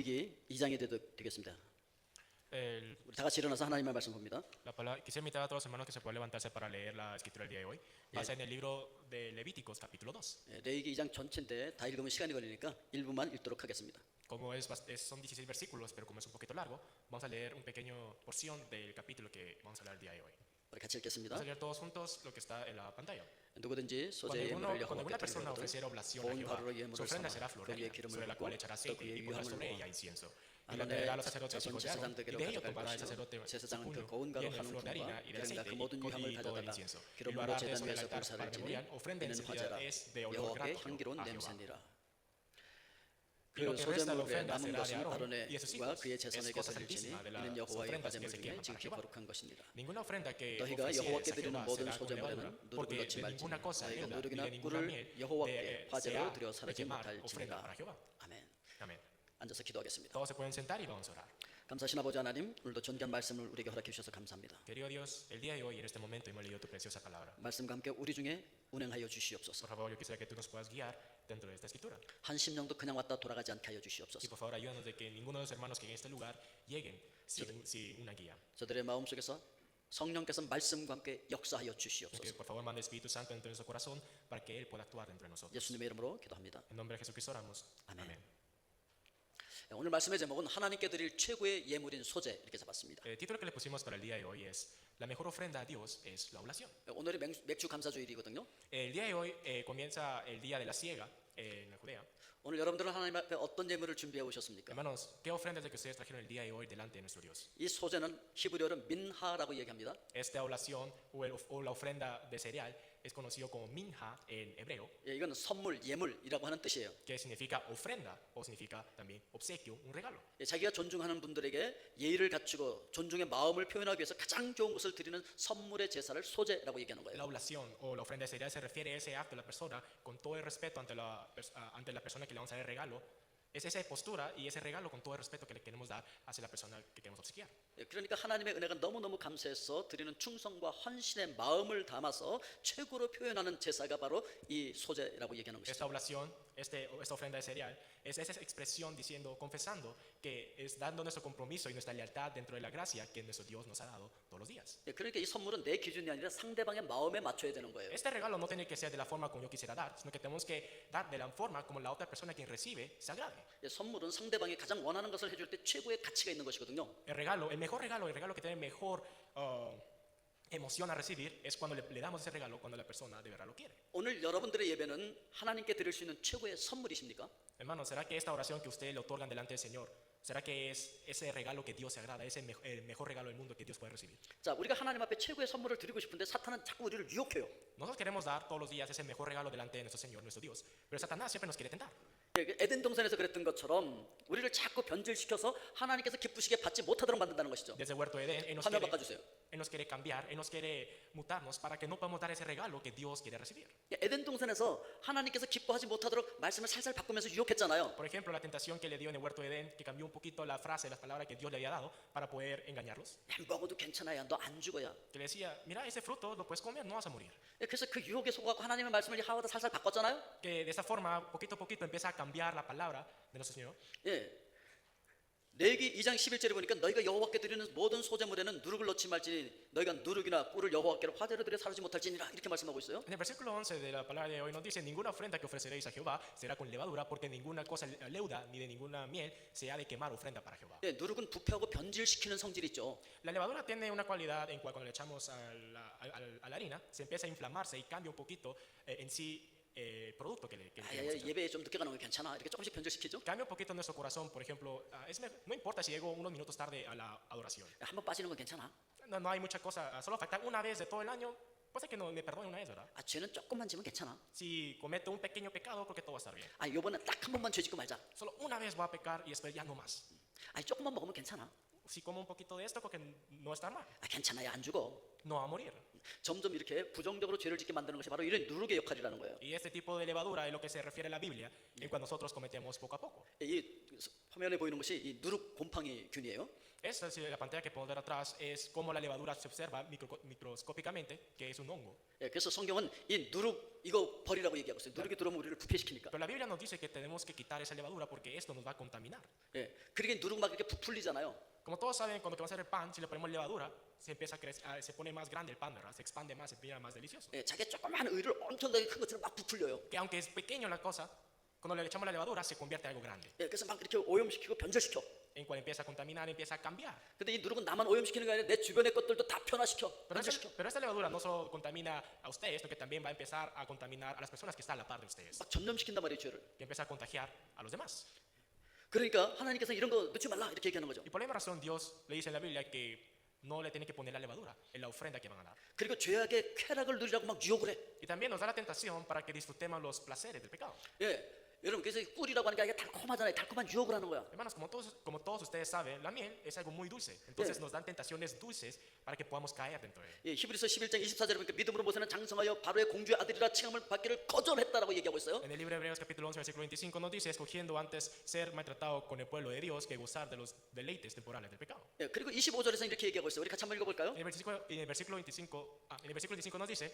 레위기 2장이 되겠습니다. El- 우리 다 같이 일어나서 하나님의 말씀 봅니다. quisiera invitar a todos los hermanos que se puedan levantarse para leer la escritura del día de hoy. Pasa en el libro de Levíticos, capítulo 2. 레위기 2장 전체인데 다 읽으면 시간이 걸리니까 일부만 읽도록 하겠습니다. Como son 16 versículos, pero como es un poquito largo, vamos a leer una pequeña porción del capítulo que vamos a hablar el día de hoy. 우리 같이 읽겠습니다. Vamos a leer todos juntos lo que está en la pantalla. 누구든지 Cuando 소재의 예물을 alguna 여호와께 persona 드리거든 ofreciera oblación a 온 Jehová, 가루로 su 예물을 ofrenda 삼아 será 그 위에 florera, 기름을 sobre la 붓고 cual echará 또 aceite 그의 y pondrá 유함을 sobre 부어 ella incienso. Y 한 lo entregará a 안에 los sacerdotes hijos de 제사장 Aarón, y 덕에로 de ello 가져갈 tomará el 것이요 sacerdote su 제사장은 그 puño, 고운 가루 lleno de 한 flor de 움큼과 harina y de 기름과 aceite 그 모든 유함을 y todo el 가져다가 incienso. Y lo 기름으로 hará 제단 sobre el 위에서 altar 불사를 para 지니 memorial, ofrenda 이는 encendida 화제라 es de olor 여호와께 grato 향기로운 a Jehová. 냄새니라. Y lo 그 que resta de 소재물의 la ofrenda 남은 será de 것은 Aarón y de sus 아론과 hijos. 그의 Es 제사에게 cosa 드릴지니 santísima de 이는 las 여호와의 ofrendas que 화제물 se 중에 queman para 지극히 Jehová. 거룩한 것이니라. Ninguna ofrenda que 너희가 ofrecieres 여호와께 a 드리는 Jehová 모든 será con 소재물에는 levadura, 누룩을 porque 넣지 de 말지니 ninguna cosa 너희가 leuda, ni de 누룩이나 ninguna 꿀을 miel 여호와께 화제로 sea 드려 de 사르지 quemar 못할지니라. ofrenda para Jehová. 아멘. Amén. 앉아서 기도하겠습니다. Todos se pueden sentar y vamos a orar. 감사하신 아버지 하나님, 오늘도 존귀한 말씀을 우리에게 허락해 주셔서 감사합니다. Querido Dios, el día de hoy, en este momento, hemos leído tu preciosa palabra. 말씀과 함께 우리 중에 운행하여 주시옵소서. Por favor, yo quisiera que tú nos puedas guiar dentro de esta escritura. 한 심령도 그냥 왔다 돌아가지 않게 하여 Y 주시옵소서. por favor, ayúdanos de que ninguno de los hermanos que en este lugar lleguen sin una guía. 저들의 마음 속에서 성령께서 말씀과 함께 역사하여 Que 주시옵소서. por favor mande el Espíritu Santo dentro de nuestro corazón para que Él pueda actuar dentro de nosotros. 예수님의 이름으로 기도합니다. En nombre de Jesucristo oramos. Amén. Amén. 오늘 말씀의 제목은 하나님께 드릴 최고의 예물인 소재 이렇게 잡았습니다. El título que le pusimos para el día de hoy es La mejor ofrenda a Dios es la oblación. 오늘이 맥주 감사주일이거든요. El día de hoy comienza el día de la siega en la Judea. 오늘 여러분들은 하나님 앞에 어떤 예물을 준비해 오셨습니까? Hermanos, ¿qué ofrendas de que ustedes trajeron el día de hoy delante de nuestro Dios? 이 소재는 히브리어로 민하라고 얘기합니다. Esta oblación o la ofrenda de cereal es conocido como minja en hebreo, 예, 이건 선물, 예물이라고 하는 뜻이에요. que significa ofrenda o significa también obsequio, un regalo. 예, 자기가 존중하는 분들에게 예의를 갖추고 존중의 마음을 표현하기 위해서 가장 좋은 것을 드리는 선물의 제사를 소재라고 얘기하는 La 거예요. oblación o la ofrenda de cereal se refiere a ese acto de la persona con todo el respeto ante la persona que le vamos a dar el regalo. Es esa postura y ese regalo con todo el respeto que le queremos dar hacia la persona que queremos obsequiar. 예, 그러니까 하나님의 은혜가 너무너무 감사해서 드리는 충성과 헌신의 마음을 담아서 최고로 표현하는 제사가 바로 이 소재라고 얘기하는 Esta 것이죠. oblación, esta ofrenda de cereal, es esa expresión diciendo, confesando que es dando nuestro compromiso y nuestra lealtad dentro de la gracia que nuestro Dios nos ha dado todos los días. 예, 그러니까 이 선물은 내 기준이 아니라 상대방의 마음에 맞춰야 되는 거예요. Este regalo no tiene que ser de la forma como yo quisiera dar, sino que tenemos que dar de la forma como la otra persona quien recibe se agrade. 예, 선물은 상대방이 가장 원하는 것을 해줄 때 최고의 가치가 있는 것이거든요. El regalo que tiene mejor emoción a recibir es cuando le damos ese regalo cuando la persona de verdad lo quiere. 오늘 여러분들의 예배는 하나님께 드릴 수 있는 최고의 선물이십니까? Hermano, ¿será que esta oración que ustedes le otorgan delante del Señor, será que es ese regalo que Dios se agrada, el mejor regalo del mundo que Dios puede recibir? 자, 우리가 하나님 앞에 최고의 선물을 드리고 싶은데 사탄은 자꾸 우리를 유혹해요. Nosotros queremos dar todos los días ese mejor regalo delante de nuestro Señor, nuestro Dios, pero Satanás siempre nos quiere tentar. 예, 그 에덴 동산에서 그랬던 것처럼 우리를 자꾸 변질시켜서 하나님께서 기쁘시게 받지 못하도록 만든다는 것이죠. Desde el huerto de Edén, 화면 바꿔주세요. Él nos quiere cambiar, Él nos quiere mutarnos para que no podamos dar ese regalo que Dios quiere recibir. 예, 에덴 동산에서 하나님께서 기뻐하지 못하도록 말씀을 살살 바꾸면서 유혹했잖아요. Por ejemplo, la tentación que le dio en el huerto de Edén, que cambió un poquito la frase, las palabras que Dios le había dado para poder engañarlos. 야, 먹어도 괜찮아야 너 안 죽어야. Que le decía, mira, ese fruto lo puedes comer, no vas a morir. 예, 그래서 그 유혹에 속아서 하나님의 말씀을 하와가 살살 바꿨잖아요. Que de esa forma, poquito a poquito, empieza a cambiar la palabra de nuestro Señor. 예. 레위기 2장 11절에 보니까 너희가 여호와께 드리는 모든 소재물에는 누룩을 넣지 말지니 너희가 누룩이나 꿀을 여호와께로 화제로 드려 사르지 못할지니라 이렇게 말씀하고 있어요. En el versículo 11 de la palabra de hoy nos dice, ninguna ofrenda que ofreceréis a Jehová será con levadura, porque ninguna cosa leuda ni de ninguna miel se ha de quemar ofrenda para Jehová. 예, 누룩은 부패하고 변질시키는 성질이 있죠. La levadura tiene una cualidad en cual cuando le echamos a la harina, se empieza a inflamarse y cambia un poquito en sí el producto que le queremos echar. 예배에 좀 늦게 가는 건 괜찮아. 이렇게 조금씩 변질시키죠. Cambia un poquito nuestro corazón, por ejemplo, no importa si llego unos minutos tarde a la adoración. 한번 빠지는 건 괜찮아. No hay mucha cosa, solo faltar una vez de todo el año, puede ser que no me perdone una vez, ¿verdad? 아, 죄는 조금만 지면 괜찮아. Si cometo un pequeño pecado, creo que todo va a estar bien. 아, 요번에 딱 한 번만 죄 짓고 말자. Solo una vez voy a pecar y después ya no más. 아, 조금만 먹으면 괜찮아. Si como un poquito de esto, creo que no está mal. 아, 괜찮아야 안 죽어. No va a morir. 점점 이렇게 부정적으로 죄를 짓게 만드는 것이 바로 이런 누룩의 역할이라는 거예요. Y este tipo de levadura es lo que se refiere a la Biblia, en cuando nosotros cometemos poco a poco. 이 화면에 보이는 것이 이 누룩 곰팡이 균이에요. Esta es la pantalla que podemos ver atrás, es cómo la levadura se observa microscópicamente, que es un hongo. 예, 그래서 성경은 이 누룩 이거 버리라고 얘기하고 있어요. 누룩이 들어오면 우리를 부패시키니까. Pero la Biblia nos dice que tenemos que quitar esa levadura porque esto nos va a contaminar. 예, 그러게 누르고 막 이렇게 부풀리잖아요. Como todos saben, cuando queremos hacer el pan, si le ponemos levadura, se empieza a se pone más grande el pan, ¿verdad? Se expande más, se pone más delicioso. 예, 자기 조그만 의를 엄청나게 큰 것처럼 막 부풀려요. Que aunque es pequeño la cosa, cuando le echamos la levadura, se convierte en algo grande. 예, 그래서 막 이렇게 오염시키고 변질시켜. En cual empieza a contaminar, empieza a cambiar. 근데 이 누룩은 나만 오염시키는 게 아니라 내 주변의 것들도 다 변화시켜. 변질시켜. Pero esta levadura no solo contamina a ustedes, sino que también va a empezar a contaminar a las personas que están a la par de ustedes. 막 전염시킨단 말이에요, 죄를. Que empieza a contagiar a los demás. 그러니까 하나님께서 이런 거 넣지 말라 이렇게 얘기하는 거죠. Y por la misma razón Dios le dice en la Biblia que no le tiene que poner la levadura en la ofrenda que van a dar. 그리고 죄악의 쾌락을 누리라고 막 유혹을 해. Y también nos da la tentación para que disfrutemos los placeres del pecado. 예, 여러분 그래서 이 꿀이라고 하는 게 아니라 달콤하잖아요. 달콤한 유혹을 하는 거야. Hermanos, como todos ustedes saben, la miel es algo muy dulce. Entonces nos dan tentaciones dulces para que podamos caer dentro de él. 예, 히브리서 11장 24절에 보니까 믿음으로 모세는 장성하여 바로의 공주의 아들이라 칭함을 받기를 거절했다라고 얘기하고 있어요. En el libro de Hebreos capítulo 11 versículo 25 nos dice, escogiendo antes ser maltratado con el pueblo de Dios que gozar de los deleites temporales del pecado. 예, 그리고 25절에서 이렇게 얘기하고 있어요. 우리 같이 한번 읽어볼까요? En el versículo 25 nos dice,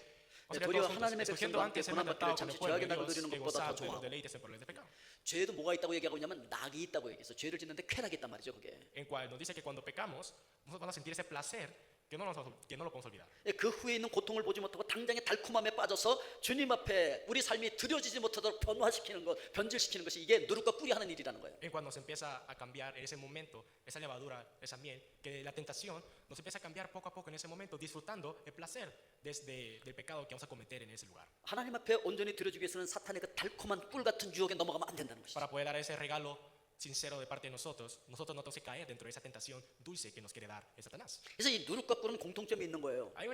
네, 도리어 하나님의 escogiendo 백성과 antes ser 함께 maltratado 고난받기를 con el 잠시 pueblo de 죄악의 낙을 Dios 누리는 que 것보다 gozar 더 de los 좋아. deleites temporales del pecado. 죄에도 뭐가 있다고 얘기하고 있냐면 낙이 있다고 얘기했어요. 죄를 짓는데 쾌락이 있단 말이죠, 그게. En cual nos dice que cuando pecamos, nosotros vamos a sentir ese placer que no lo podemos olvidar. 예, 그 후에 있는 고통을 보지 못하고 당장의 달콤함에 빠져서 주님 앞에 우리 삶이 드려지지 못하도록 변화시키는 것, 변질시키는 것이 이게 누룩과 꿀이 하는 일이라는 거예요. En cuando se empieza a cambiar en ese momento, esa levadura, esa miel, que la tentación nos empieza a cambiar poco a poco en ese momento, disfrutando el placer desde del pecado que vamos a cometer en ese lugar. 하나님 앞에 온전히 드려주기 위해서는 사탄의 그 달콤한 꿀 같은 유혹에 넘어가면 안 된다는 것이죠. Para poder dar ese regalo sincero de parte de nosotros no tenemos que caer dentro de esa tentación dulce que nos quiere dar el Satanás. 그래서 이 누룩과 꿀은 공통점이 있는 거예요. Hay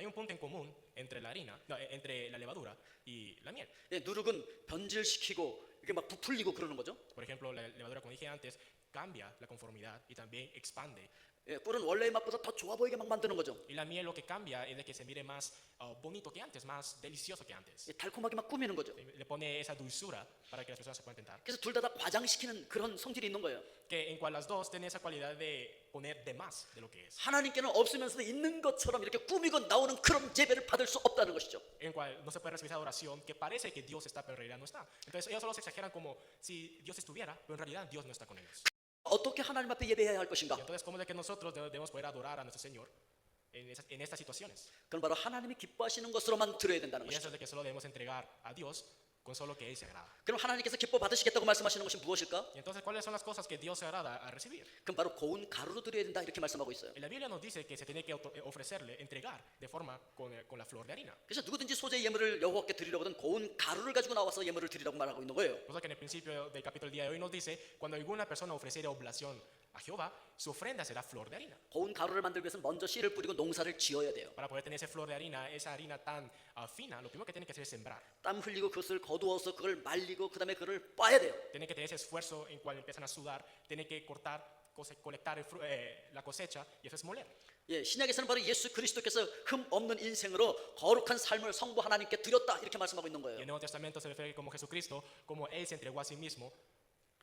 un punto en común entre la harina, no, entre la levadura y la miel. 예, 누룩은 변질시키고 이렇게 막 부풀리고 그러는 거죠. Por ejemplo, la levadura, como dije antes, cambia la conformidad y también expande. 예, 꿀은 원래의 맛보다 더 좋아 보이게 막 만드는 거죠. Y la miel lo que cambia es de que se mire más bonito que antes, más delicioso que antes. 예, 달콤하게 막 꾸미는 거죠. Le pone esa dulzura para que las personas se puedan tentar. 그래서 둘 다 과장시키는 그런 성질이 있는 거예요. Que en cual las dos tienen esa cualidad de poner de más de lo que es. 하나님께는 없으면서도 있는 것처럼 이렇게 꾸미고 나오는 그런 예배를 받을 수 없다는 것이죠. En cual no se puede recibir esa adoración que parece que Dios está, pero en realidad no está. Entonces ellos solo se exageran como si Dios estuviera, pero en realidad Dios no está con ellos. 어떻게 하나님 앞에 예배해야 할 것인가? Y entonces, ¿cómo es de que nosotros debemos poder adorar a nuestro Señor en estas situaciones? 그건 바로 하나님이 기뻐하시는 것으로만 드려야 된다는 Y 것이죠. eso es de que solo debemos entregar a Dios con solo que Él se agrada. 그럼 하나님께서 기뻐 받으시겠다고 말씀하시는 것이 무엇일까? Y entonces, ¿cuáles son las cosas que Dios se agrada a recibir? 그럼 바로 고운 가루로 드려야 된다 이렇게 말씀하고 있어요. En la Biblia nos dice que se tiene que ofrecerle, entregar de forma con la flor de harina. 그래서 누구든지 소재 예물을 여호와께 드리려거든 고운 가루를 가지고 나와서 예물을 드리라고 말하고 있는 거예요. Por eso que en el principio del capítulo del día de hoy nos dice, cuando alguna persona ofreciera oblación a Jehová, su ofrenda será flor de harina. 고운 가루를 만들기 위해서는 먼저 씨를 뿌리고 농사를 지어야 돼요. Para poder tener esa flor de harina, esa harina tan fina, lo primero que tiene que hacer es sembrar. 땀 흘리고 그것을 거두어서 그걸 말리고 그다음에 그걸 빻아야 돼요. Tiene que tener ese esfuerzo en cual empiezan a sudar, tiene que cortar, colectar la cosecha y eso es moler. 예, 신약에서는 바로 예수 그리스도께서 흠 없는 인생으로 거룩한 삶을 성부 하나님께 드렸다 이렇게 말씀하고 있는 Y 거예요. el Nuevo Testamento se refiere como Jesucristo, como Él se entregó a sí mismo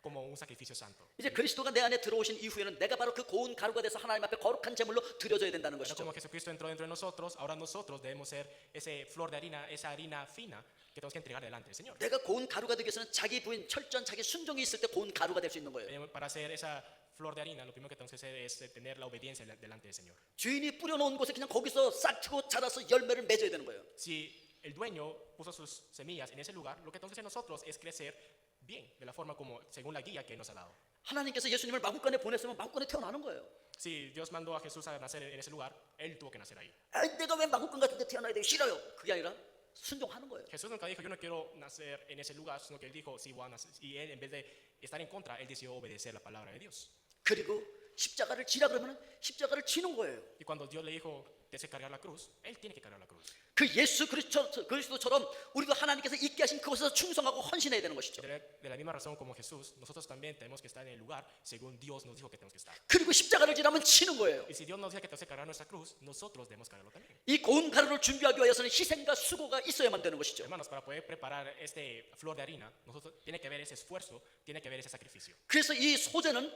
como un sacrificio santo. 이제 그리스도가 내 안에 들어오신 이후에는 내가 바로 그 고운 가루가 돼서 하나님 앞에 거룩한 제물로 드려져야 된다는 Pero 것이죠. como Jesucristo entró dentro de nosotros, ahora nosotros debemos ser ese flor de harina, esa harina fina que tenemos que entregar delante del Señor. 내가 고운 가루가 되기 위해서는 자기 부인 철저한 자기 순종이 있을 때 고운 가루가 될 수 있는 거예요. Para hacer esa flor de harina, lo primero que tenemos que hacer es tener la obediencia delante del Señor. 주인이 뿌려놓은 곳에 그냥 거기서 싹트고 자라서 열매를 맺어야 되는 거예요. Si el dueño puso sus semillas en ese lugar, lo que tenemos que hacer nosotros es crecer bien, de la forma como según la guía que Él nos ha dado. 하나님께서 예수님을 마국간에 보냈으면 마국간에 태어나는 거예요. Si Dios mandó a Jesús a nacer en ese lugar, Él tuvo que nacer ahí. 아, 내가 왜 마국간 같은 데 태어나야 돼? 싫어요. 그게 아니라 순종하는 거예요. Jesús nunca dijo, yo no quiero nacer en ese lugar, sino que Él dijo, sí voy a nacer. Y Él, en vez de estar en contra, Él decidió obedecer la palabra de Dios. 그리고 십자가를 지라 그러면 십자가를 지는 거예요. Y cuando Dios le dijo, tienes que cargar la cruz, Él tiene que cargar la cruz. 그 예수 그리스도처럼 우리도 하나님께서 있게 하신 그곳에서 충성하고 헌신해야 되는 것이죠. De la misma razón como Jesús, nosotros también tenemos que estar en el lugar según Dios nos dijo que tenemos que estar. 그리고 십자가를 지라면 치는 거예요. Y si Dios nos dice que tenemos que cargar nuestra cruz, nosotros debemos cargarlo también. 이 고운 가루를 준비하기 위해서는 희생과 수고가 있어야만 되는 것이죠. Hermanos, para poder preparar este flor de harina, nosotros tiene que haber ese esfuerzo, tiene que haber ese sacrificio. 그래서 이 소재는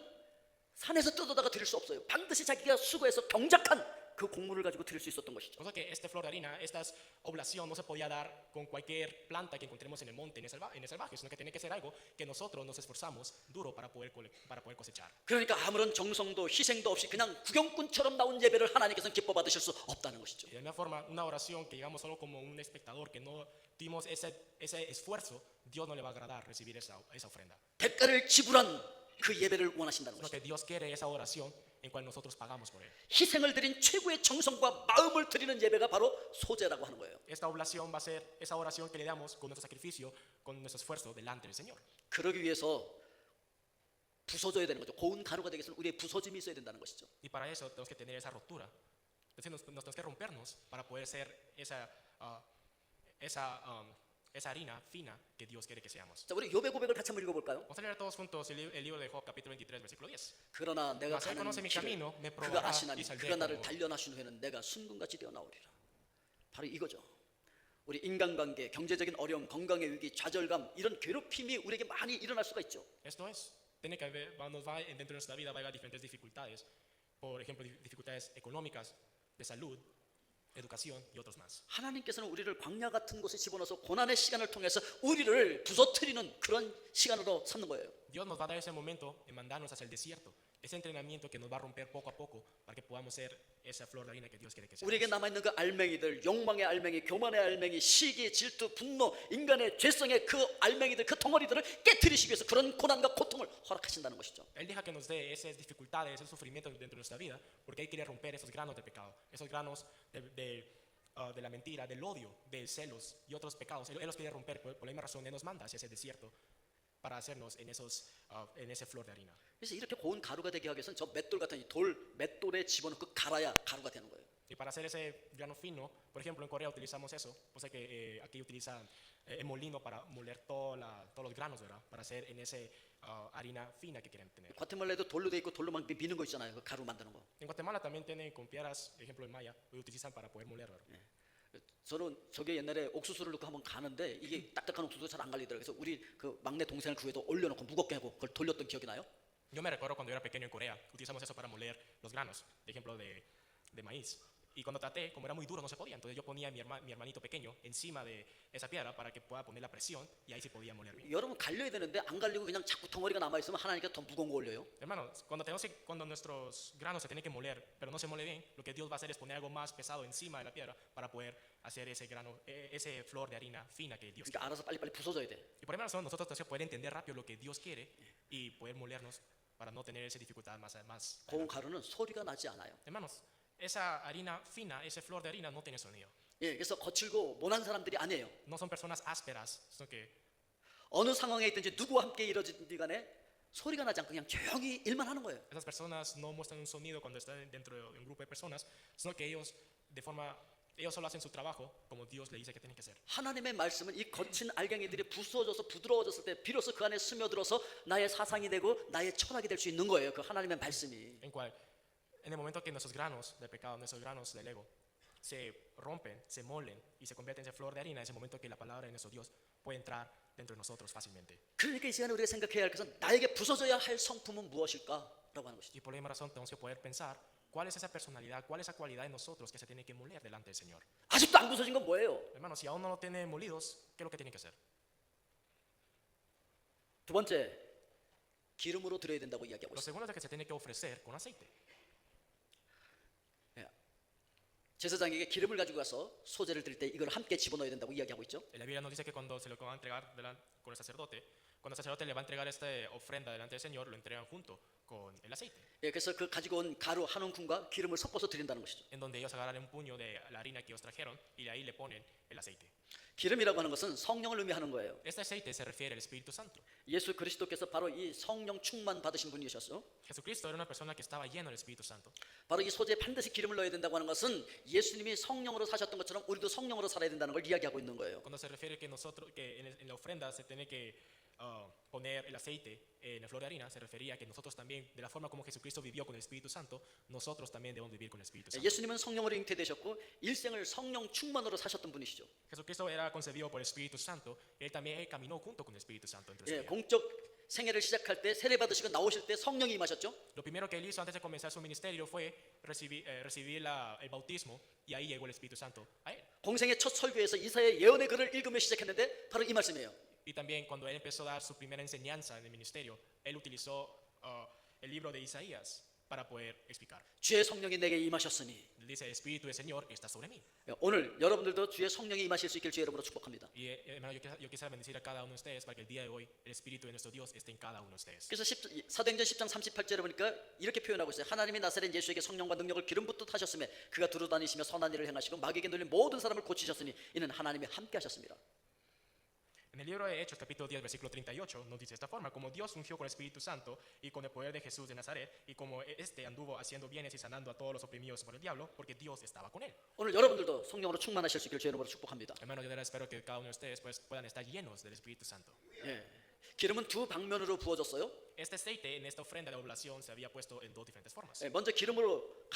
산에서 뜯어다가 드릴 수 없어요. 반드시 자기가 수고해서 경작한 그 곡물을 가지고 드릴 수 있었던 것이죠. O sea que este flor de harina, esta oblación no se podía dar con cualquier planta que encontremos en el monte, en el salvaje, sino que tiene que ser algo que nosotros nos esforzamos duro para poder cosechar. 그러니까 아무런 정성도 희생도 없이 그냥 구경꾼처럼 나온 예배를 하나님께서는 기뻐 받으실 수 없다는 것이죠. Y de la misma forma, una oración que llegamos solo como un espectador, que no dimos ese esfuerzo, Dios no le va a agradar recibir esa ofrenda. 대가를 지불한 그 예배를 원하신다는 Sino 것이죠. que Dios quiere esa oración en cual nosotros pagamos por él. 희생을 드린 최고의 정성과 마음을 드리는 예배가 바로 소제라고 하는 거예요. Esta oblación va a ser esa oración que le damos con nuestro sacrificio, con nuestro esfuerzo delante del Señor. 그러기 위해서 부서져야 되는 거죠. 고운 가루가 되기 위해서는 우리의 부서짐이 있어야 된다는 것이죠. Y para eso tenemos que tener esa ruptura. Entonces nos tenemos que rompernos para poder ser esa harina fina que Dios quiere que seamos. 자, 우리 욥의 고백을 같이 한번 읽어볼까요? Vamos a leer todos juntos el libro de Job, capítulo 23, versículo 10. 그러나 내가 Mas él 가는 conoce mi 길을 camino, me 그가 probará 아시나니 y saldré 그가 나를 como- 단련하신 후에는 내가 순금같이 되어 나오리라. 바로 이거죠. 우리 인간관계, 경제적인 어려움, 건강의 위기, 좌절감 이런 괴롭힘이 우리에게 많이 일어날 수가 있죠. Esto es, tiene que haber, nos va dentro de nuestra vida va a haber diferentes dificultades. Por ejemplo, dificultades económicas, de salud, educación y otros más. 하나님께서는 우리를 광야 같은 곳에 집어넣어서 고난의 시간을 통해서 우리를 부서뜨리는 그런 시간으로 삼는 거예요. Dios nos va a dar ese momento de mandarnos hacia el desierto, ese entrenamiento que nos va a romper poco a poco para que podamos ser esa flor de harina que Dios quiere que seamos. 우리에게 남아있는 그 알맹이들, 욕망의 알맹이, 교만의 알맹이, 시기, 질투, 분노, 인간의 죄성의 그 알맹이들, 그 덩어리들을 깨뜨리시기 위해서 그런 고난과 고통을 허락하신다는 것이죠. Él deja que nos dé esas dificultades, esos sufrimientos dentro de nuestra vida, porque Él quiere romper esos granos de pecado, esos granos de la mentira, del odio, de celos y otros pecados. Él los quiere romper, por la misma razón Él nos manda hacia ese desierto para hacernos en ese flor de harina. 그래서 이렇게 고운 가루가 되게 하기 위해서는 저 맷돌 같은 이 돌, 맷돌에 집어넣고 갈아야 가루가 되는 거예요. Y para hacer ese grano fino, por ejemplo, en Corea utilizamos eso, o sea que aquí utilizan el molino para moler todos los granos, ¿verdad? Para hacer en ese harina fina que quieren tener. 과테말라에도 돌로 돼 있고 돌로 막 미는 거 있잖아요. 그 가루 만드는 거. En Guatemala también tienen con piedras, por ejemplo en Maya, lo utilizan para poder moler, ¿verdad? 저는 저게 옛날에 옥수수를 넣고 한번 가는데 이게 딱딱한 옥수수가 잘 안 갈리더라고요. 그래서 우리 그 막내 동생을 그 위에다 올려놓고 무겁게 하고 그걸 돌렸던 기억이 나요. Yo me recuerdo cuando yo era pequeño en Corea, utilizamos eso para moler los granos, por ejemplo de maíz. Y cuando traté, como era muy duro, no se podía. Entonces yo ponía a mi hermanito pequeño encima de esa piedra para que pueda poner la presión y ahí sí podía moler bien. 여러분 갈려야 되는데 안 갈리고 그냥 자꾸 덩어리가 남아 있으면 하나님께 더 무거운 거 올려요. Hermanos, cuando nuestros granos se tienen que moler, pero no se mole bien, lo que Dios va a hacer es poner algo más pesado encima de la piedra para poder hacer ese grano, ese flor de harina fina que Dios quiere. 그러니까 알아서 빨리빨리 부서져야 돼. Y por esa razón nosotros tenemos que poder entender rápido lo que Dios quiere y poder molernos para no tener esa dificultad más. 고운 가루는 소리가 나지 않아요. Hermanos, esa harina fina, ese flor de harina no tiene sonido. 예, 그래서 거칠고 모난 사람들이 아니에요. No son personas ásperas, sino que 어느 상황에 있든지 누구와 함께 이루어지든지 간에 소리가 나지 않고 그냥 조용히 일만 하는 거예요. esas personas no muestran un sonido cuando están dentro de un grupo de personas, sino que ellos solo hacen su trabajo como Dios le dice que tienen que hacer. 하나님의 말씀은 이 거친 알갱이들이 부서져서 부드러워졌을 때 비로소 그 안에 스며들어서 나의 사상이 되고 나의 철학이 될 수 있는 거예요. 그 하나님의 말씀이. En cual, en el momento que nuestros granos del pecado, nuestros granos del ego, se rompen, se molen y se convierten en flor de harina, es el momento que la palabra de nuestro Dios puede entrar dentro de nosotros fácilmente. 그러니까 이 시간에 우리가 생각해야 할 것은 나에게 부서져야 할 성품은 무엇일까라고 하는 것이죠. Y por la misma razón tenemos que poder pensar cuál es esa personalidad, cuál es esa cualidad de nosotros que se tiene que moler delante del Señor. 아직도 안 부서진 건 뭐예요? Hermanos, si aún no lo tienen molidos, ¿qué es lo que tienen que hacer? 두 번째, 기름으로 드려야 된다고 이야기하고 Lo 있어요. segundo es que se tiene que ofrecer con aceite. 제사장에게 기름을 가지고 가서 소제를 드릴 때 이걸 함께 집어넣어야 된다고 이야기하고 있죠. En la Biblia nos dice que cuando se lo va a entregar con el sacerdote, cuando el sacerdote le va a entregar esta ofrenda delante del Señor, lo entregan junto con el aceite, 예, 그래서 그 가지고 온 가루 한 움큼과 기름을 섞어서 드린다는 것이죠. en donde ellos agarran un puño de la harina que ellos trajeron y de ahí le ponen el aceite. 기름이라고 하는 것은 성령을 의미하는 거예요. Este aceite se refiere al Espíritu Santo. 예수 그리스도께서 바로 이 성령 충만 받으신 분이셨어. Jesucristo era una persona que estaba lleno del Espíritu Santo. 바로 이 소재에 반드시 기름을 넣어야 된다고 하는 것은 예수님이 성령으로 사셨던 것처럼 우리도 성령으로 살아야 된다는 걸 이야기하고 있는 거예요. Cuando se refiere que nosotros, que en la ofrenda se tiene que poner el aceite en la flor de harina, se refería a que nosotros también, de la forma como Jesucristo vivió con el Espíritu Santo, nosotros también debemos vivir con el Espíritu Santo. 예수님은 성령으로 잉태되셨고 일생을 성령 충만으로 사셨던 분이시죠. Jesucristo era concebido por el Espíritu Santo, él también caminó junto con el Espíritu Santo. 예, 공적 생애를 시작할 때 세례 받으시고 나오실 때 성령이 임하셨죠. Lo primero que él hizo antes de comenzar su ministerio fue recibir el bautismo y ahí llegó el Espíritu Santo a él. 공생의 첫 설교에서 이사야의 예언의 글을 읽으며 시작했는데 바로 이 말씀이에요. Y también cuando él empezó a dar su primera enseñanza en el ministerio, él utilizó el libro de Isaías para poder explicar. 주의 성령이 내게 임하셨으니. Él dice, el Espíritu del Señor está sobre mí. 오늘 여러분들도 주의 성령이 임하실 수 있길 주의 이름으로 축복합니다. Y hermano, yo quisiera bendecir a cada uno de ustedes para que el día de hoy el Espíritu de nuestro Dios esté en cada uno de ustedes. 그래서 사도행전 10장 38절에 보니까 이렇게 표현하고 있어요. 하나님이 나사렛 예수에게 성령과 능력을 기름 붓듯 하셨으며 그가 두루 다니시며 선한 일을 행하시고 마귀에게 눌린 모든 사람을 고치셨으니 이는 하나님이 함께 하셨습니다. En el libro de Hechos, capítulo 10, versículo 38, nos dice de esta forma: como Dios ungió con el Espíritu Santo y con el poder de Jesús de Nazaret, y como este anduvo haciendo bienes y sanando a todos los oprimidos por el diablo, porque Dios estaba con él. 오늘 여러분들도 성령으로 충만하실 수 있길 주의 이름으로 축복합니다. Hermano, yo de verdad espero que cada uno de ustedes pues, puedan estar llenos del Espíritu Santo. 예. 기름은 두 방면으로 부어졌어요. Este aceite en esta ofrenda de oblación se había puesto en dos diferentes formas. 예, 먼저 기름으로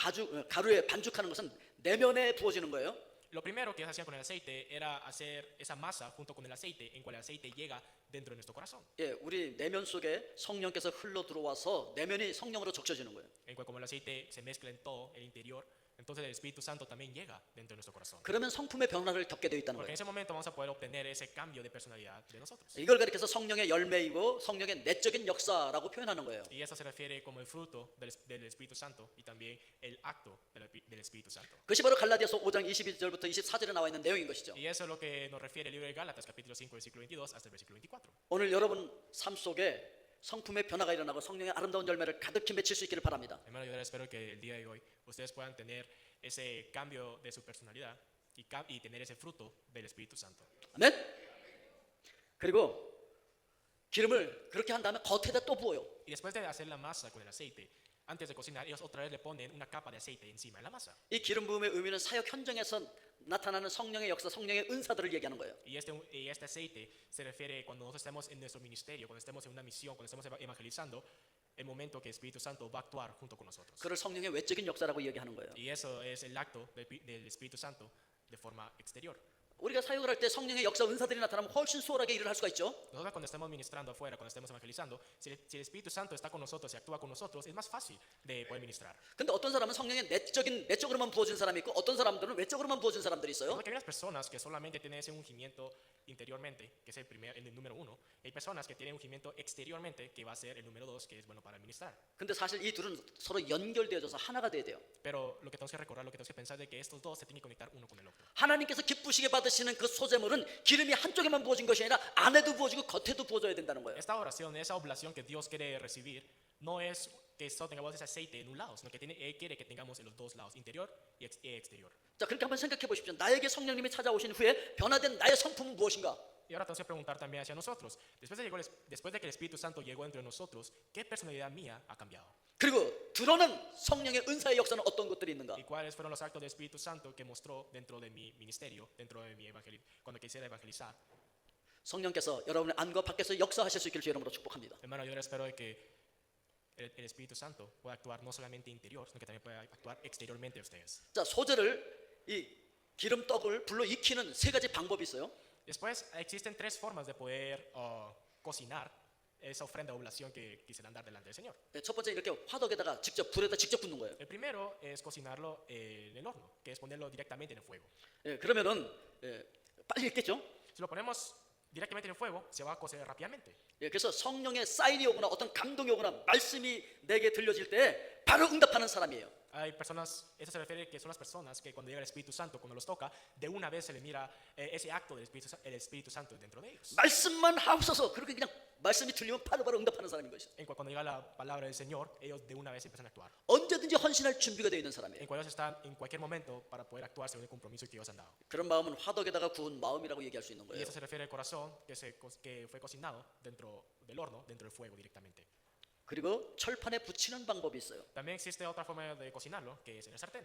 가루에 반죽하는 것은 내면에 부어지는 거예요. Lo primero que hacían con el aceite era hacer esa masa junto con el aceite, en cual el aceite llega dentro de nuestro corazón. 예, 우리 내면 속에 성령께서 흘러 들어와서 내면이 성령으로 적셔지는 거예요. En cual como el aceite se mezcla en todo el interior, entonces el Espíritu Santo también llega dentro de nuestro corazón. 그러면 성품의 변화를 겪게 되어 있다는 Porque 거예요. en ese momento vamos a poder obtener ese cambio de personalidad de nosotros. 이걸 가리켜서 성령의 열매이고 성령의 내적인 역사라고 표현하는 거예요. Y eso se refiere como el fruto del Espíritu Santo y también el acto del Espíritu Santo. 그것이 바로 갈라디아서 5장 22절부터 24절에 나와 있는 내용인 것이죠. Y eso es lo que nos refiere el libro de Gálatas, capítulo 5, versículo 22 hasta el versículo 24. 오늘 여러분 삶 속에 성품의 변화가 일어나고 성령의 아름다운 열매를 가득히 맺힐 수 있기를 바랍니다. Hermano, yo espero que el día de hoy ustedes puedan tener ese cambio de su personalidad y tener ese fruto del Espíritu Santo. 아멘. 그리고 기름을 그렇게 한 다음에 겉에다 또 부어요. Y después de hacer la masa con el aceite, antes de cocinar, ellos otra vez le ponen una capa de aceite encima de la masa. 이 기름 부음의 의미는 사역 현장에서 나타나는 성령의 역사, 성령의 은사들을 얘기하는 거예요. Y este aceite se refiere cuando nosotros estemos en nuestro ministerio, cuando estemos en una misión, cuando estemos evangelizando, el momento que el Espíritu Santo va a actuar junto con nosotros. 그걸 성령의 외적인 역사라고 얘기하는 거예요. Y eso es el acto del Espíritu Santo de forma exterior. 우리가 사역을 할 때 성령의 역사, 은사들이 나타나면 훨씬 수월하게 일을 할 수가 있죠. Nosotros cuando estemos ministrando afuera, cuando estemos evangelizando, si el Espíritu Santo está con nosotros y actúa con nosotros, es más fácil de poder ministrar. 근데 어떤 사람은 성령의 내적으로만 부어진 사람이 있고 어떤 사람들은 외적으로만 부어진 사람들이 있어요. Porque hay unas personas que solamente tienen ese ungimiento interiormente, que es el número uno. Hay personas que tienen ungimiento exteriormente, que va a ser el número dos, que es bueno para ministrar. 근데 사실 이 둘은 서로 연결되어져서 하나가 돼야 돼요. Pero lo que tenemos que recordar, lo que tenemos que pensar es que estos dos se tienen que conectar uno con el otro. 하나님께서 기쁘시게 받으시는 그 소재물은 기름이 한쪽에만 부어진 것이 아니라 안에도 부어지고 겉에도 부어져야 된다는 거예요. Esta oración, esa oblación que Dios quiere recibir, no es que solo tengamos ese aceite en un lado, sino que Él quiere que tengamos en los dos lados, interior y exterior. 자, 그렇게 한번 생각해 보십시오. 나에게 성령님이 찾아오신 후에 변화된 나의 성품은 무엇인가? Y ahora tenemos que preguntar también hacia nosotros, después de que el Espíritu Santo llegó entre nosotros, ¿qué personalidad mía ha cambiado? 그리고 드러난 성령의 은사의 역사는 어떤 것들이 있는가? ¿Y cuáles fueron los actos del Espíritu Santo que mostró dentro de mi ministerio, dentro de mi cuando quisiera evangelizar? 성령께서 여러분의 안과 밖에서 역사하실 수 있기를 주의 이름으로 축복합니다. Hermano, yo espero de que el Espíritu Santo pueda actuar no solamente interior, sino que también pueda actuar exteriormente a ustedes. 자, 소재를 이 기름떡을 불로 익히는 세 가지 방법이 있어요. Después existen tres formas de poder cocinar esa ofrenda de oblación que quisieran dar delante del Señor. 첫 번째 이렇게 화덕에다가 불에다 직접 붓는 거예요. El primero es cocinarlo en el horno, que es ponerlo directamente en el fuego. 그러면은 빨리 익겠죠. Si lo ponemos directamente en el fuego, se va a cocer rápidamente. 그래서 성령의 사인이 오거나 어떤 감동이 오거나 말씀이 내게 들려질 때 바로 응답하는 사람이에요. Hay personas, eso se refiere que son las personas que cuando llega el Espíritu Santo, cuando los toca, de una vez se le mira ese acto del Espíritu Santo dentro de ellos. 말씀만 하옵소서. 그렇게 그냥 말씀이 들리면 바로바로 응답하는 사람인 것이죠. Cuando llega la palabra del Señor, ellos de una vez empiezan a actuar. 언제든지 헌신할 준비가 되어 있는 사람이에요. En cual ellos están en cualquier momento para poder actuar según el compromiso que Dios han dado. 그런 마음은 화덕에다가 구운 마음이라고 얘기할 수 있는 Y 거예요. eso se refiere al corazón que fue cocinado dentro del horno, dentro del fuego directamente. 그리고 철판에 붙이는 방법이 있어요. También existe otra forma de cocinarlo, que es en el sartén.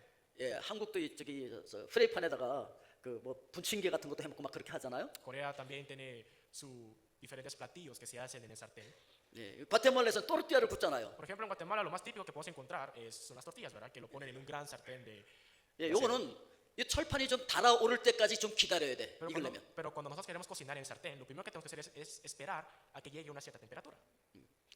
한국도 저기 프라이팬에다가 그 뭐 분침개 같은 것도 해먹고 막 그렇게 하잖아요. Corea también tiene sus diferentes platillos que se hacen en el sartén. 과테말라에서 또르띠아를 붓잖아요. Por ejemplo, en Guatemala lo más típico que podemos encontrar son las tortillas, ¿verdad? Que lo ponen en un gran sartén de... 요거는 이 철판이 좀 달아오를 때까지 좀 기다려야 돼. 익으려면. Pero cuando nosotros queremos cocinar en el sartén, lo primero que tenemos que hacer es esperar a que llegue a una cierta temperatura.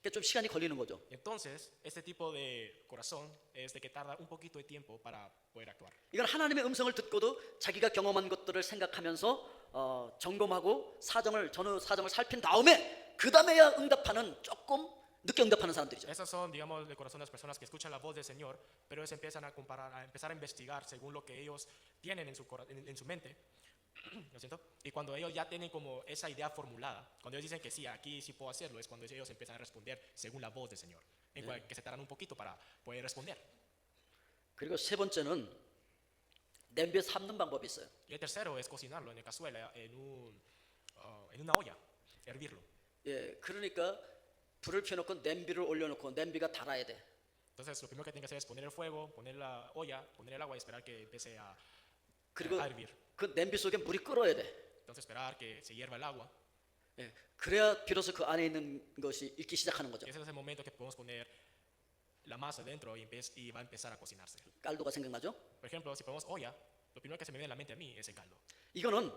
그게 좀 시간이 걸리는 거죠. Entonces, este tipo de corazón es de que tarda un poquito de tiempo para poder actuar. 이건 하나님의 음성을 듣고도 자기가 경험한 것들을 생각하면서 점검하고 전후 사정을 살핀 다음에 그 다음에야 응답하는 조금 늦게 응답하는 사람들이죠. Esas son, digamos, el corazón de las personas que escuchan la voz del Señor, pero ellos empiezan a comparar, a empezar a investigar según lo que ellos tienen en su mente. ¿Lo siento? Y cuando ellos ya tienen como esa idea formulada, cuando ellos dicen que sí, aquí sí puedo hacerlo, es cuando ellos empiezan a responder según la voz del Señor, en cual que se tardan un poquito para poder responder. 그리고 세 번째는 냄비에 삶는 방법이 있어요. Y el tercero es cocinarlo en la cazuela, en una olla, hervirlo. 예, 그러니까 불을 켜놓고 냄비를 올려놓고 냄비가 달아야 돼. Entonces, lo primero que tienen que hacer es poner el fuego, poner la olla, poner el agua y esperar que empiece a 그리고 hervir. 그 냄비 속에 물이 끓어야 돼. Entonces, esperar que se hierva el agua. 예, 그래야 비로소 그 안에 있는 것이 익기 시작하는 거죠. Y ese es el momento que podemos poner la masa dentro y va a empezar a cocinarse. 깔도가 생각나죠? Por ejemplo, si ponemos olla, lo primero que se me viene a la mente a mí es el caldo. 이거는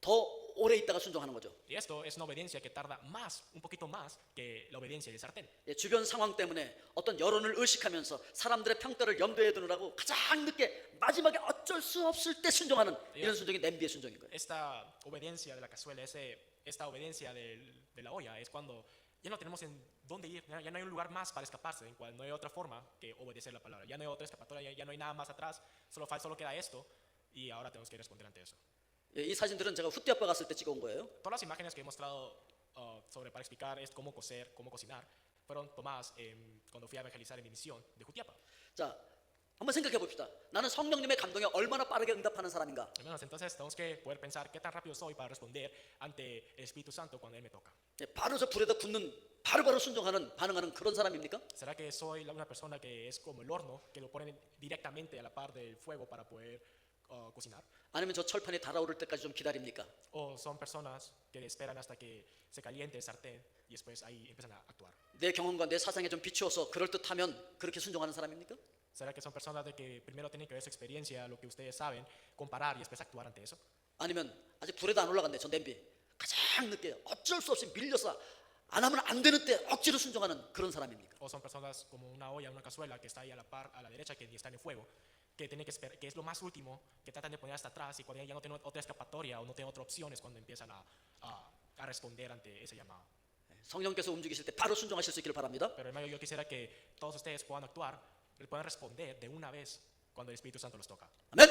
더 오래 있다가 순종하는 거죠. Y esto es una obediencia que tarda más, un poquito más que la obediencia del sartén. 예, 주변 상황 때문에 어떤 여론을 의식하면서 사람들의 평가를 염두에 두느라고 가장 늦게 마지막에 어쩔 수 없을 때 순종하는 이런 순종이 냄비의 순종인 거예요. Esta obediencia de la cazuela, esta obediencia de la olla es cuando ya no tenemos en dónde ir, ya no hay un lugar más para escaparse, en cual no hay otra forma que obedecer la palabra, ya no hay otra escapatoria, ya no hay nada más atrás, solo queda esto y ahora tenemos que responder ante eso. 예, 이 사진들은 제가 후띠 아빠 갔을 때 찍어온 거예요. Todas las imágenes que he mostrado para explicar cómo cocer, cómo cocinar, fueron tomadas cuando fui a evangelizar en mi misión de Jutiapa. 자, 한번 생각해 봅시다. 나는 성령님의 감동에 얼마나 빠르게 응답하는 사람인가? Hermanos, entonces tenemos que poder pensar qué tan rápido soy para responder ante el Espíritu Santo cuando Él me toca. 예, 바로 저 불에다 굽는 바로바로 순종하는 반응하는 그런 사람입니까? ¿Será que soy una persona que es como el horno, que lo ponen directamente a la par del fuego para poder cocinar? 아니면 저 철판이 달아오를 때까지 좀 기다립니까? ¿O son personas que esperan hasta que se caliente el sartén y después ahí empiezan a actuar? 내 경험과 내 사상에 좀 비추어서 그럴듯하면 그렇게 순종하는 사람입니까? ¿Será que son personas de que primero tienen que ver su experiencia, lo que ustedes saben, comparar y después actuar ante eso? 아니면 아직 불에도 안 올라갔네 저 냄비 가장 늦게 어쩔 수 없이 밀려서 안 하면 안 되는 때 억지로 순종하는 그런 사람입니까? ¿O son personas como una olla, una cazuela que está ahí a la par, a la derecha, que ni está en el fuego, que tienen que esperar, que es lo más último, que tratan de poner hasta atrás y cuando ya no tienen otra escapatoria o no tienen otra opción es cuando empiezan a responder ante ese llamado? 성령께서 움직이실 때 바로 순종하실 수 있기를 바랍니다. Pero hermano, yo quisiera que todos ustedes puedan actuar, puedan responder de una vez cuando el Espíritu Santo los toca. 아멘.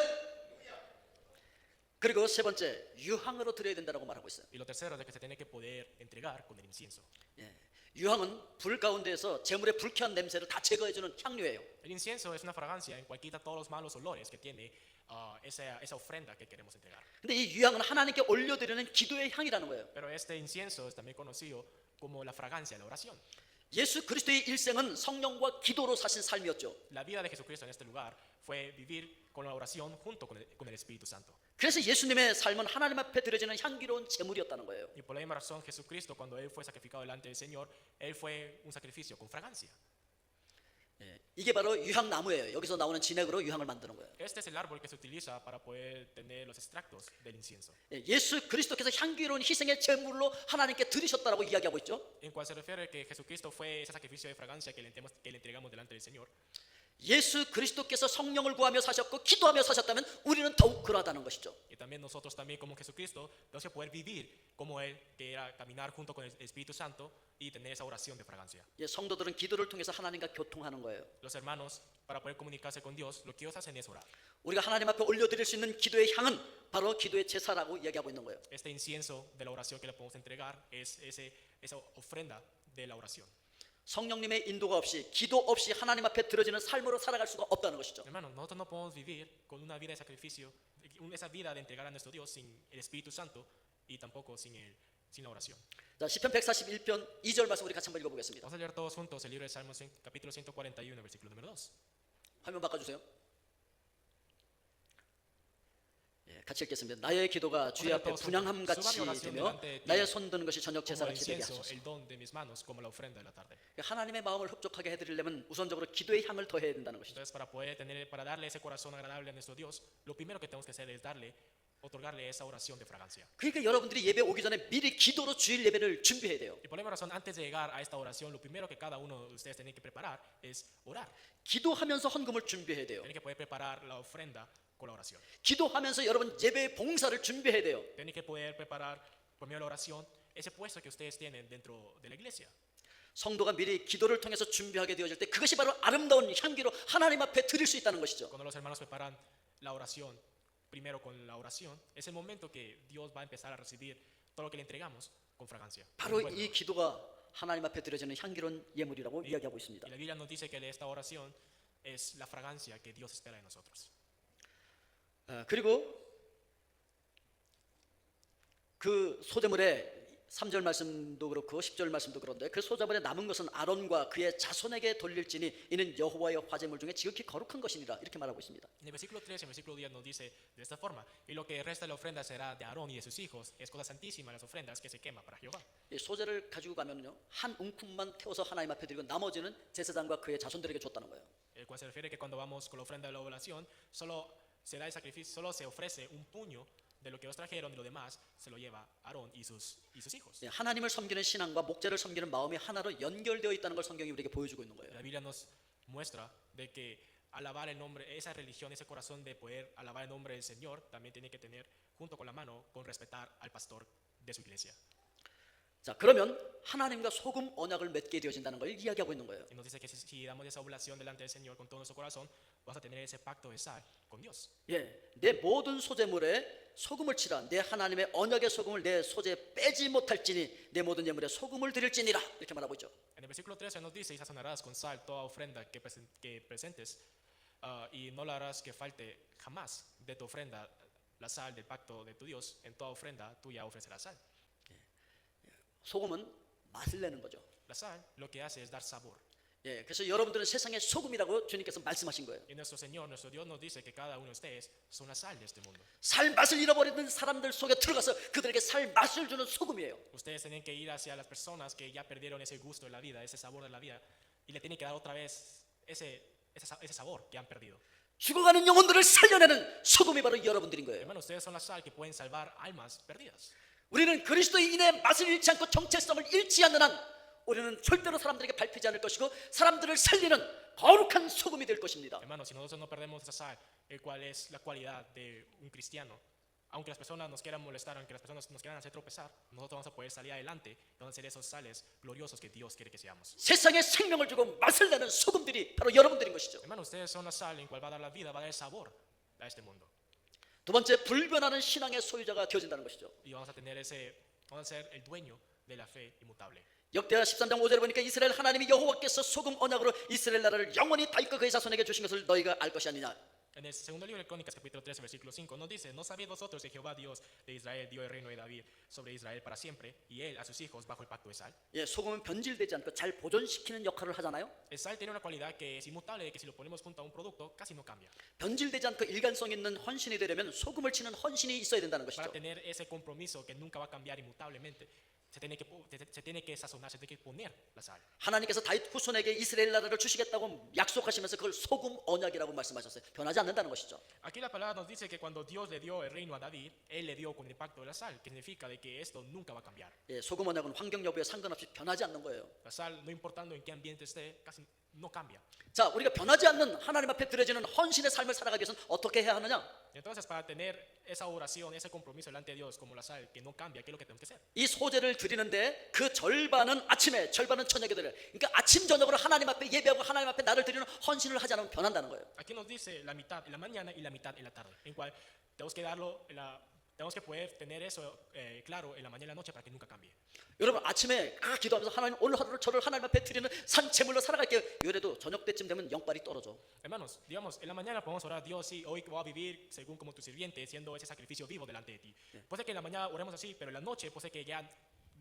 그리고 세 번째 유향으로 드려야 된다고 말하고 있어요. Y lo tercero es de que se tiene que poder entregar con el incienso. 예. 유향은 불 가운데에서 재물의 불쾌한 냄새를 다 제거해주는 향료예요. El incienso es una fragancia en cual quita todos los malos olores que tiene esa ofrenda que queremos entregar. 근데 이 유향은 하나님께 올려드리는 기도의 향이라는 거예요. Pero este incienso es también conocido como la fragancia de la oración. 예수 그리스도의 일생은 성령과 기도로 사신 삶이었죠. La vida de Jesucristo en este lugar fue vivir con la oración junto con el Espíritu Santo. 그래서 예수님의 삶은 하나님 앞에 드려지는 향기로운 제물이었다는 거예요. Y por la misma razón, Jesucristo, cuando Él fue sacrificado delante del Señor, Él fue un sacrificio con fragancia. 예. 이게 바로 유향나무예요. 여기서 나오는 진액으로 유향을 만드는 거예요. Este es el árbol que se utiliza para poder tener los extractos del incienso. 예. 예수 그리스도께서 향기로운 희생의 제물로 하나님께 드리셨다라고 이야기하고 있죠. En cual se refiere que Jesucristo fue ese sacrificio de fragancia que le entregamos delante del Señor. 예수 그리스도께서 성령을 구하며 사셨고 기도하며 사셨다면 우리는 더욱 그러하다는 것이죠. Y también nosotros también como Jesucristo tenemos que poder vivir como Él, que era caminar junto con el Espíritu Santo y tener esa oración de fragancia. 예, 성도들은 기도를 통해서 하나님과 교통하는 거예요. Los hermanos, para poder comunicarse con Dios, lo que ellos hacen es orar. 우리가 하나님 앞에 올려드릴 수 있는 기도의 향은 바로 기도의 제사라고 이야기하고 있는 거예요. Este incienso de la oración que le podemos entregar es esa ofrenda de la oración. 성령님의 인도가 없이 기도 없이 하나님 앞에 드려지는 삶으로 살아갈 수가 없다는 것이죠. Hermanos, nosotros no podemos vivir con una vida de sacrificio, esa vida de entregar a nuestro Dios sin el Espíritu Santo y tampoco sin la oración. 자, 시편 141편 2절 말씀 우리 같이 한번 읽어보겠습니다. Vamos a leer todos juntos el libro de Salmos, capítulo 141, versículo número 2. 화면 바꿔주세요. 예, 같이 읽겠습니다. 나의 기도가 주의 앞에 분향함 같이 되며 나의 손 드는 것이 저녁 Como el 제사같이 되게 incienso, 하소서. el don de mis manos, como la ofrenda de la tarde. 하나님의 마음을 흡족하게 해드리려면 우선적으로 기도의 향을 더해야 된다는 것이죠. Entonces, para darle ese corazón agradable a nuestro Dios, lo primero que tenemos que hacer es darle otorgarle esa oración de fragancia. 그러니까 여러분들이 예배 오기 전에 미리 기도로 주일 예배를 준비해야 돼요. Y por la misma razón, antes de llegar a esta oración, lo primero que cada uno de ustedes tiene que preparar es orar. 기도하면서 헌금을 준비해야 돼요. Tienen que poder preparar la ofrenda con la oración. 기도하면서 여러분 예배 봉사를 준비해야 돼요. Tienen que poder preparar por medio de la oración ese puesto que ustedes tienen dentro de la iglesia. 성도가 미리 기도를 통해서 준비하게 되어질 때 그것이 바로 아름다운 향기로 하나님 앞에 드릴 수 있다는 것이죠. Cuando los hermanos preparan la oración, primero con la oración, es el momento que Dios va a empezar a recibir todo lo que le entregamos con fragancia. 바로 이 기도가 하나님 앞에 드려지는 향기로운 예물이라고 이야기하고 있습니다. Y la Biblia nos dice que esta oración es la fragancia que Dios espera de nosotros. 그리고 그 소재물에 3절 말씀도 그렇고 10절 말씀도 그런데 그 소재물에 남은 것은 아론과 그의 자손에게 돌릴지니 이는 여호와의 화제물 중에 지극히 거룩한 것이니라 이렇게 말하고 있습니다. En el versículo 3 y el versículo 10 nos dice de esta forma: y lo que resta de la ofrenda será de Aarón y de sus hijos, es cosa santísima las ofrendas que se quema para Jehová. 이 소재를 가지고 가면요 한 웅큼만 태워서 하나님 앞에 드리고 나머지는 제사장과 그의 자손들에게 줬다는 거예요. El cual se refiere que cuando vamos con la ofrenda de la oblación, solo se da el sacrificio, solo se ofrece un puño de lo que ellos trajeron y lo demás se lo lleva Aarón y sus hijos. 하나님을 섬기는 신앙과 목재를 섬기는 마음이 하나로 연결되어 있다는 걸 성경이 우리에게 보여주고 있는 거예요. La Biblia nos muestra de que alabar el nombre, esa religión, ese corazón de poder alabar el nombre del Señor, también tiene que tener junto con la mano con respetar al pastor de su iglesia. 자 그러면 하나님과 소금 언약을 맺게 되어진다는 걸 이야기하고 있는 거예요. Y nos dice que si damos esa oblación delante del Señor con todo nuestro corazón, vas a tener ese pacto de sal con Dios. 예, 내 모든 소재물에 소금을 치라. 내 하나님의 언약의 소금을 내 소재에 빼지 못할지니 내 모든 예물에 소금을 드릴지니라 이렇게 말하고 있죠. En el versículo 13 nos dice: y sazonarás con sal toda ofrenda que presentes, y no la harás que falte jamás de tu ofrenda la sal del pacto de tu Dios. En toda ofrenda tuya ofrecerás sal. 소금은 맛을 내는 거죠. La sal lo que hace es dar sabor. 예, 그래서 여러분들은 세상의 소금이라고 주님께서 말씀하신 거예요. Y nuestro Señor, nuestro Dios nos dice que cada uno de ustedes son la sal de este mundo. 살 맛을 잃어버리는 사람들 속에 들어가서 그들에게 살 맛을 주는 소금이에요. Ustedes tienen que ir hacia las personas que ya perdieron ese gusto de la vida, ese sabor de la vida, y le tienen que dar otra vez ese sabor que han perdido. 죽어가는 영혼들을 살려내는 소금이 바로 여러분들인 거예요. Hermano, ustedes son la sal que pueden salvar almas perdidas. 우리는 그리스도인의 맛을 잃지 않고 정체성을 잃지 않는 한 우리는 절대로 사람들에게 밟히지 않을 것이고 사람들을 살리는 거룩한 소금이 될 것입니다. Hermano, si nosotros no perdemos esa sal, el cual es la cualidad de un cristiano, aunque las personas nos quieran molestar, aunque las personas nos quieran hacer tropezar, nosotros vamos a poder salir adelante y vamos a ser esos sales gloriosos que Dios quiere que seamos. 세상에 생명을 주고 맛을 내는 소금들이 바로 여러분들인 것이죠. Hermano, ustedes son la sal en cual va a dar la vida, va a dar el sabor a este mundo. 두 번째, 불변하는 신앙의 소유자가 되어진다는 것이죠. Y vamos a ser el dueño de la fe inmutable. 역대하 13장 5절에 보니까 이스라엘 하나님이 여호와께서 소금 언약으로 이스라엘 나라를 영원히 다윗과 그의 자손에게 주신 것을 너희가 알 것이 아니냐. En el segundo libro de Crónicas, capítulo 13, versículo 5, nos dice: ¿no sabéis vosotros que Jehová Dios de Israel dio el reino de David sobre Israel para siempre, y él a sus hijos bajo el pacto de sal? 예, 소금은 변질되지 않고 잘 보존시키는 역할을 하잖아요. El sal tiene una cualidad que es inmutable, que si lo ponemos junto a un producto casi no cambia. 변질되지 않고 일관성 있는 헌신이 되려면 소금을 치는 헌신이 있어야 된다는 Para 것이죠. tener ese compromiso que nunca va a cambiar inmutablemente, se tiene que sazonar, se tiene que poner la sal. 하나님께서 다윗 후손에게 이스라엘 나라를 주시겠다고 약속하시면서 그걸 소금 언약이라고 말씀하셨어요. 변하지 않는다는 것이죠. Aquí la palabra nos dice que cuando Dios le dio el reino a David, él le dio con el pacto de la sal, que significa de que esto nunca va a cambiar. 예, 소금 언약은 환경 여부에 상관없이 변하지 않는 거예요. La sal, no importando en qué ambiente esté, casi no cambia. 자, 우리가 변하지 않는 하나님 앞에 드려지는 헌신의 삶을 살아가기 위해서는 어떻게 해야 하느냐? Entonces, para tener esa oración, ese compromiso delante de Dios como la sal que no cambia, ¿qué es lo que tenemos que hacer? 이 소재를 드리는데 그 절반은 아침에, 절반은 저녁에 드려요. 그러니까 아침 저녁으로 하나님 앞에 예배하고 하나님 앞에 나를 드리는 헌신을 하지 않으면 변한다는 거예요. Aquí nos dice la mitad en la mañana y la mitad en la tarde, en cual tenemos que tenemos que poder tener eso claro en la mañana y la noche para que nunca cambie. 여러분 아침에 기도하면서 하나님 오늘 하루를 저를 하나님 앞에 드리는 산 제물로 살아갈게요. 이래도 저녁 때쯤 되면 영빨이 떨어져. Hermanos, digamos, en la mañana podemos orar: Dios, sí, hoy voy a vivir según como tu sirviente, siendo ese sacrificio vivo delante de ti. Puede ser que en la mañana oremos así, pero en la noche puede ser que ya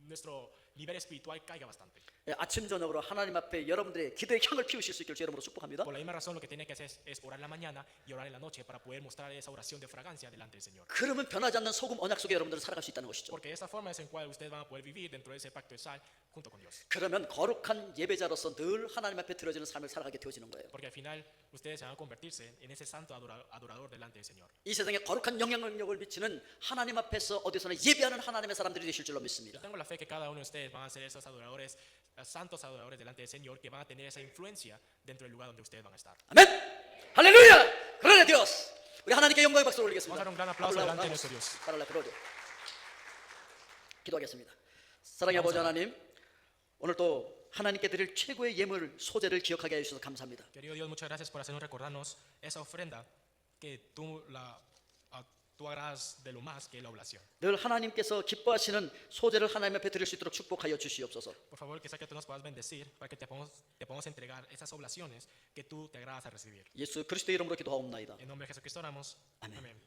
nuestro nivel espiritual caiga bastante. 예, 아침 저녁으로 하나님 앞에 여러분들의 기도의 향을 피우실 수 있기를 주 이름으로 축복합니다. Por la misma razón, lo que tiene que hacer es orar en la mañana y orar en la noche para poder mostrar esa oración de fragancia delante del Señor. 그러면 변하지 않는 소금 언약 속에 여러분들은 살아갈 수 있다는 것이죠. Porque de esta forma es en cual ustedes van a poder vivir dentro de ese pacto de sal junto con Dios. 그러면 거룩한 예배자로서 늘 하나님 앞에 드려지는 삶을 살아가게 되어지는 거예요. Porque al final ustedes se van a convertirse en ese santo adorador delante del Señor. 이 세상에 거룩한 영향력을 미치는 하나님 앞에서 어디서나 예배하는 하나님의 사람들이 되실 줄로 Yo 믿습니다. tengo la fe que cada uno de ustedes van a ser esos adoradores, santos adoradores delante del Señor, que van a tener esa influencia dentro del lugar donde ustedes van a estar. 아멘. 할렐루야. 그러나 디오스. 우리 하나님께 영광의 박수를 올리겠습니다. Vamos a dar un gran aplauso delante de nuestro Dios. 기도하겠습니다. 사랑의 아버지 하나님, 오늘 또 하나님께 드릴 최고의 예물 소재를 기억하게 해주셔서 감사합니다. Querido Dios, muchas gracias por hacernos recordarnos esa ofrenda que tú agradas de lo más, que es la oblación. 늘 하나님께서 기뻐하시는 소재를 하나님 앞에 드릴 수 있도록 축복하여 주시옵소서. Por favor, que sea que tú nos puedas bendecir para que te podamos entregar esas oblaciones que tú te agradas a recibir. 예수 그리스도의 이름으로 기도하옵나이다. En nombre de Jesucristo oramos. Amén. Amén.